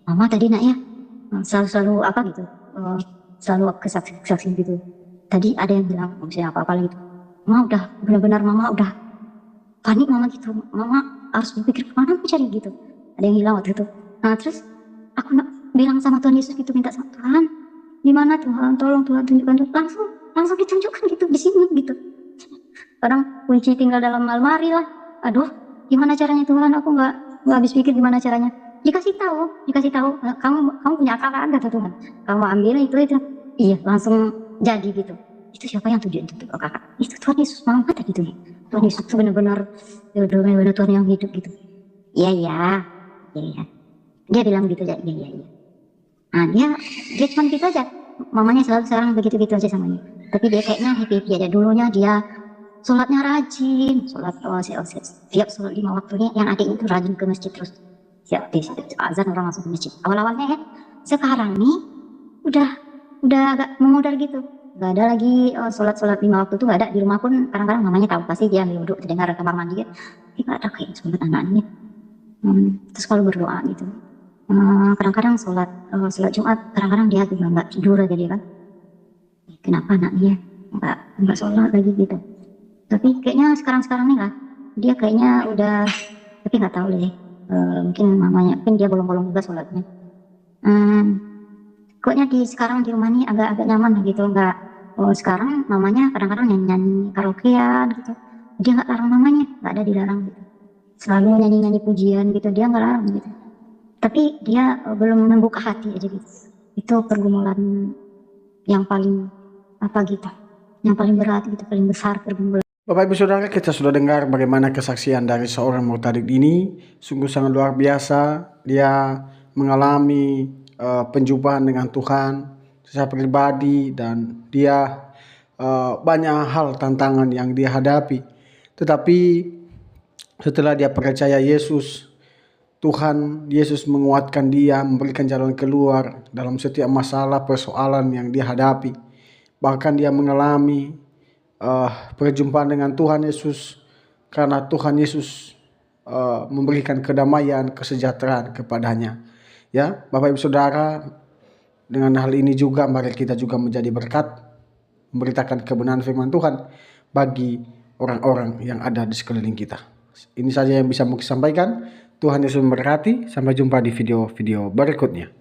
Mama tadi nak ya selalu apa gitu, selalu kesaksian gitu. Tadi ada yang bilang misalnya apa gitu. Mama udah benar-benar mama udah panik mama gitu. Mama harus berpikir kemana aku cari gitu. Ada yang hilang waktu itu. Terus aku bilang sama Tuhan Yesus gitu, minta sama Tuhan, di mana Tuhan, tolong Tuhan tunjukkan. Langsung ditunjukkan gitu di sini gitu. Kadang kunci tinggal dalam almari lah. Aduh, gimana caranya Tuhan? Aku nggak habis pikir gimana caranya. Dikasih tahu, kamu punya akal kan kata Tuhan. Kamu ambil itu. Iya, langsung jadi gitu. Itu siapa yang tunjukin itu kakak? Itu Tuhan Yesus, mama kata gitu ya. Tuhan Yesus itu benar-benar Tuhan yang hidup gitu. Iya. Dia bilang gitu aja, iya. Dia cuma gitu aja. Mamanya selalu sekarang begitu-gitu aja sama dia. Tapi dia kayaknya happy aja. Dulunya dia sholatnya rajin, siap sholat 5 waktunya. Yang adiknya itu rajin ke masjid terus. Siap azan orang langsung ke masjid. Awal-awalnya ya. Sekarang nih udah agak memudar gitu. Gak ada lagi sholat 5 waktu tuh gak ada. Di rumah pun kadang-kadang mamanya tahu pasti dia ambil wudhu, terdengar kamar mandi ya. Tapi gak ada kayak sholat anaknya. Terus kalau berdoa gitu. Kadang-kadang sholat Jumat, kadang-kadang dia juga nggak tidur aja dia kan. Kenapa anaknya nggak sholat lagi gitu. Tapi kayaknya sekarang nih lah, dia kayaknya udah, tapi nggak tahu deh. Mungkin mamanya, mungkin dia bolong-bolong juga sholatnya. Kayaknya sekarang di rumah nih agak nyaman gitu, nggak. Sekarang mamanya kadang-kadang nyanyi karaokean gitu. Dia nggak larang mamanya, nggak ada dilarang gitu. Selalu nyanyi pujian gitu, dia nggak larang gitu. Tapi dia belum membuka hati aja gitu. Itu pergumulan yang paling yang paling berat gitu, paling besar pergumulan. Bapak Ibu Saudara, kita sudah dengar bagaimana kesaksian dari seorang murtadid ini. Sungguh sangat luar biasa. Dia mengalami penjumpaan dengan Tuhan secara pribadi, dan dia banyak hal tantangan yang dia hadapi. Tetapi setelah dia percaya Yesus, Tuhan Yesus menguatkan dia, memberikan jalan keluar dalam setiap masalah persoalan yang dia hadapi. Bahkan dia mengalami perjumpaan dengan Tuhan Yesus, karena Tuhan Yesus memberikan kedamaian, kesejahteraan kepadanya. Ya, Bapak Ibu Saudara, dengan hal ini juga mari kita juga menjadi berkat, memberitakan kebenaran firman Tuhan bagi orang-orang yang ada di sekeliling kita. Ini saja yang bisa mungkin sampaikan. Tuhan Yesus memberkati. Sampai jumpa di video-video berikutnya.